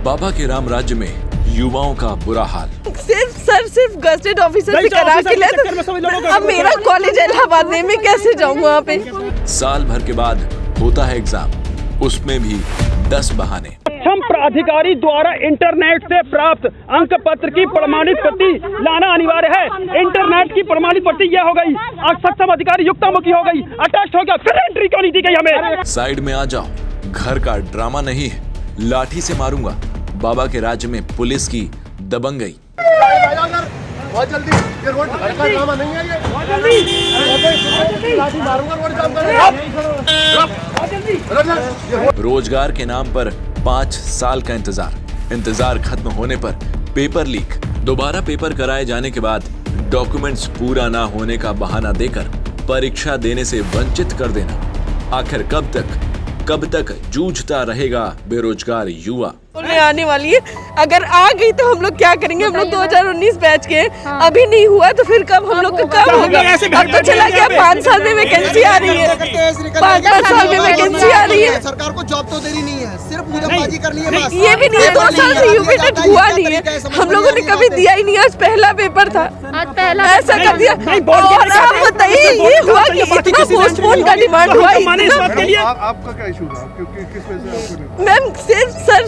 बाबा के राम राज्य में युवाओं का बुरा हाल। सिर्फ गजेटेड ऑफिसर से करा के ले, तो अब मेरा कॉलेज इलाहाबाद में मैं कैसे जाऊँ वहाँ पे। साल भर के बाद होता है एग्जाम, उसमें भी 10 बहाने। सक्षम प्राधिकारी द्वारा इंटरनेट से प्राप्त अंक पत्र की प्रमाणित प्रति लाना अनिवार्य है। इंटरनेट की प्रमाणित प्रति यह हो गई, सक्षम अधिकारी युक्तामुखी हो गई, अटैच हो गया, फिर एंट्री क्यों नहीं दी गई हमें। साइड में आ जाओ, घर का ड्रामा नहीं है, लाठी से मारूंगा। बाबा के राज्य में पुलिस की दबंगई। बहुत जल्दी, ये रोड का ड्रामा नहीं है, ये लाठी मारूंगा, रोड जाम करेंगे। रोजगार के नाम पर 5 साल का इंतजार खत्म होने पर पेपर लीक। दोबारा पेपर कराए जाने के बाद डॉक्यूमेंट्स पूरा ना होने का बहाना देकर परीक्षा देने से वंचित कर देना। आखिर कब तक जूझता रहेगा बेरोजगार युवा। आने वाली है, अगर आ गई तो हम लोग क्या करेंगे। हम लोग 2019 बैच के, अभी नहीं हुआ तो फिर कब हम लोग का कब होगा। अब तो चला गया 5 साल में वैकेंसी आ रही है, 5 साल में वैकेंसी आ रही है। सरकार को जॉब तो देनी नहीं है, सिर्फ मुनाफाबाजी करनी है बस। ये भी नहीं है, 2 साल से यूपी टेट हुआ नहीं है, हम लोगों ने कभी दिया ही नहीं। आज पहला पेपर था, ऐसा कर दिया। और आप बताइए ये हुआ कि इतना पोस्टपोन का डिमांड हुआ। आपका क्या इशू था, किस वजह से आपको? मैम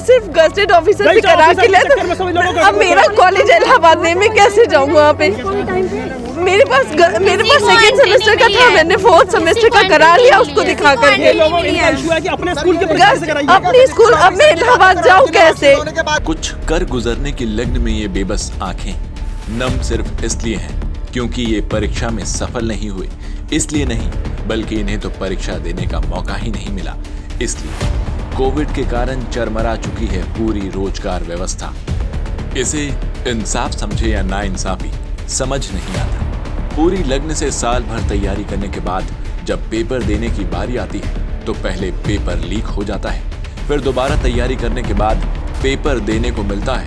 सिर्फ गजेटेड ऑफिसर से करा के ले, तो अब मेरा कॉलेज इलाहाबाद में मैं कैसे जाऊँ वहाँ पे। मेरे पास सेकेंड सेमेस्टर का था, मैंने 4th सेमेस्टर का करा लिया, उसको दिखा करके। अपनी स्कूल अब मैं इलाहाबाद जाऊँ कैसे। कुछ कर गुजरने की लग्न में ये बेबस आंखें नम सिर्फ इसलिए हैं क्योंकि ये परीक्षा में सफल नहीं हुए। इसलिए नहीं, बल्कि इन्हें तो परीक्षा देने का मौका ही नहीं मिला। इसलिए कोविड के कारण चरमरा चुकी है पूरी रोजगार व्यवस्था। इसे इंसाफ समझे या नाइंसाफी समझ नहीं आता। पूरी लगन से साल भर तैयारी करने के बाद जब पेपर देने की बारी आती है तो पहले पेपर लीक हो जाता है, फिर दोबारा तैयारी करने के बाद पेपर देने को मिलता है,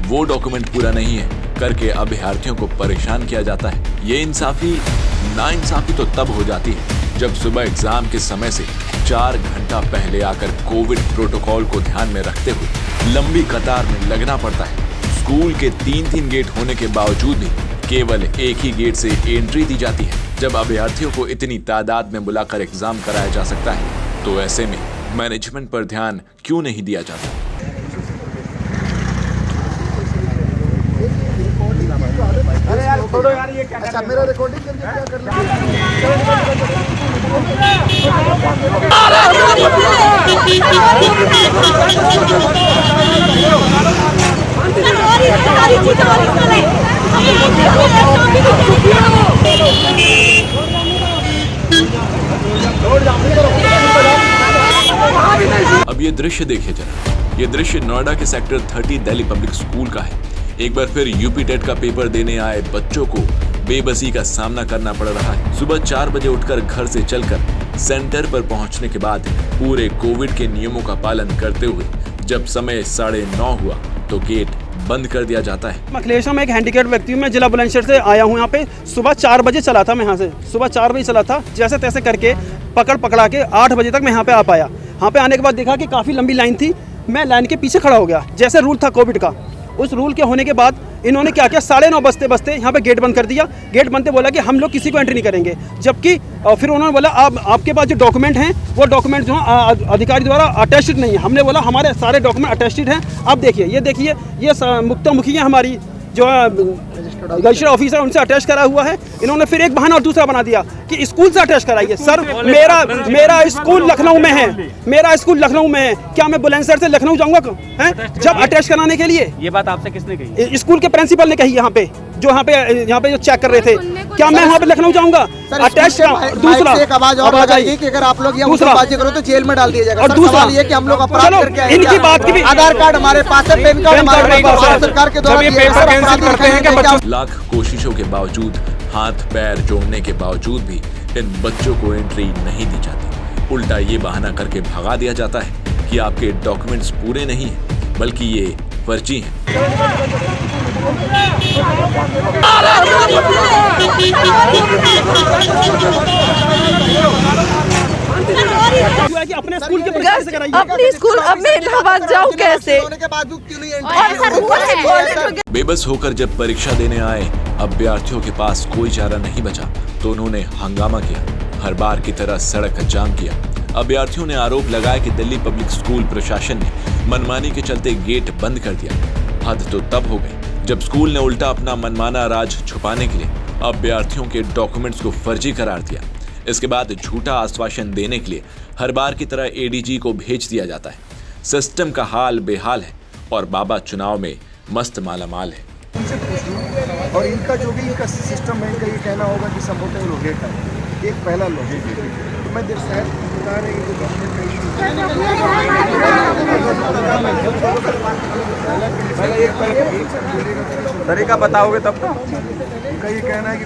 वो डॉक्यूमेंट पूरा नहीं है करके अभ्यर्थियों को परेशान किया जाता है। ये इंसाफी नाइंसाफी तो तब हो जाती है जब सुबह एग्जाम के समय से 4 घंटा पहले आकर कोविड प्रोटोकॉल को ध्यान में रखते हुए लंबी कतार में लगना पड़ता है। स्कूल के 3 गेट होने के बावजूद भी केवल एक ही गेट से एंट्री दी जाती है। जब अभ्यर्थियों को इतनी तादाद में बुलाकर एग्जाम कराया जा सकता है तो ऐसे में मैनेजमेंट पर ध्यान क्यों नहीं दिया जाता। अरे यार छोड़ो यार, ये क्या अच्छा मेरा रिकॉर्डिंग करके क्या कर अब ये दृश्य देखिए जरा। ये दृश्य नोएडा के सेक्टर 30 दिल्ली पब्लिक स्कूल का है। एक बार फिर यूपी टेट का पेपर देने आए बच्चों को बेबसी का सामना करना पड़ रहा है। सुबह 4 बजे उठकर घर से चलकर सेंटर पर पहुंचने के बाद पूरे कोविड के नियमों का पालन करते हुए जब समय 9:30 हुआ तो गेट बंद कर दिया जाता है। अखिलेश में एक हैंडीकैप्ड व्यक्ति हूँ, मैं जिला बुलंदशहर से आया हूँ यहाँ पे। सुबह 4 बजे चला था मैं यहाँ से, सुबह 4 बजे चला था। जैसे तैसे करके पकड़ा के 8 बजे तक मैं यहाँ पे आ पाया। यहाँ पे आने के बाद देखा कि काफ़ी लंबी लाइन थी, मैं लाइन के पीछे खड़ा हो गया। जैसे रूल था कोविड का, उस रूल के होने के बाद इन्होंने क्या किया, 9:30 बजते यहाँ पे गेट बंद कर दिया। गेट बनते बोला कि हम लोग किसी को एंट्री नहीं करेंगे, जबकि फिर उन्होंने बोला आपके पास जो डॉक्यूमेंट हैं वो डॉक्यूमेंट जो अधिकारी द्वारा अटेस्टेड नहीं है। हमने बोला हमारे सारे डॉक्यूमेंट अटेस्टेड हैं। अब देखिए ये मुक्तामुखी है हमारी जो रजिस्टर्ड ऑफिसर, उनसे अटैच करा हुआ है। इन्होंने फिर एक बहाना और दूसरा बना दिया कि स्कूल से अटैच कराइए। सर मेरा स्कूल लखनऊ में है, मेरा स्कूल लखनऊ में है, क्या मैं बुलंदशहर से लखनऊ जाऊंगा हैं जब अटैच कराने के लिए? ये बात आपसे किसने कही? स्कूल के प्रिंसिपल ने कही। यहाँ पे जो चेक कर रहे थे, क्या मैं वहाँ पे लखनऊ जाऊंगा? अटैच दूसरा एक आवाज और लगाइए कि अगर आप लोग यहाँ मुनाफाबाजी करो तो जेल में डाल दिया जाएगा। और दूसरा ये कि हम लोग अपराध करके आए, इनकी बात की भी आधार कार्ड हमारे पास है, पैन कार्ड हमारे पास है, सरकार के द्वारा लाख कोशिशों के बावजूद, हाथ पैर जोड़ने के बावजूद भी इन बच्चों को एंट्री नहीं दी जाती। उल्टा ये बहाना करके भगा दिया जाता है कि आपके डॉक्यूमेंट्स पूरे नहीं हैं, बल्कि ये फर्जी हैं। हुआ है कि अपने स्कूल के परिसर से कराइए। अपनी स्कूल अब मैं इलाहाबाद जाऊँ कैसे? बेबस होकर जब परीक्षा देने आए अभ्यर्थियों के पास कोई चारा नहीं बचा तो उन्होंने हंगामा किया, हर बार की तरह सड़क जाम किया। अभ्यर्थियों ने आरोप लगाया कि दिल्ली पब्लिक स्कूल प्रशासन ने मनमानी के चलते गेट बंद कर दिया। हद तो तब हो गई जब स्कूल ने उल्टा अपना मनमाना राज छुपाने के लिए अभ्यर्थियों के डॉक्यूमेंट्स को फर्जी करार दिया। इसके बाद झूठा आश्वासन देने के लिए हर बार की तरह एडीजी को भेज दिया जाता है। सिस्टम का हाल बेहाल है और बाबा चुनाव में मस्त मालामाल है। और इनका जो भी इनका सिस्टम है, इनका ये कहना होगा कि संभवतः लोहे का है, एक पहला लोहे का। तो मैं देख शायद बता रहे हैं कि गवर्नमेंट का इशू तरीका बताओगे तब तो। इनका ये कहना है कि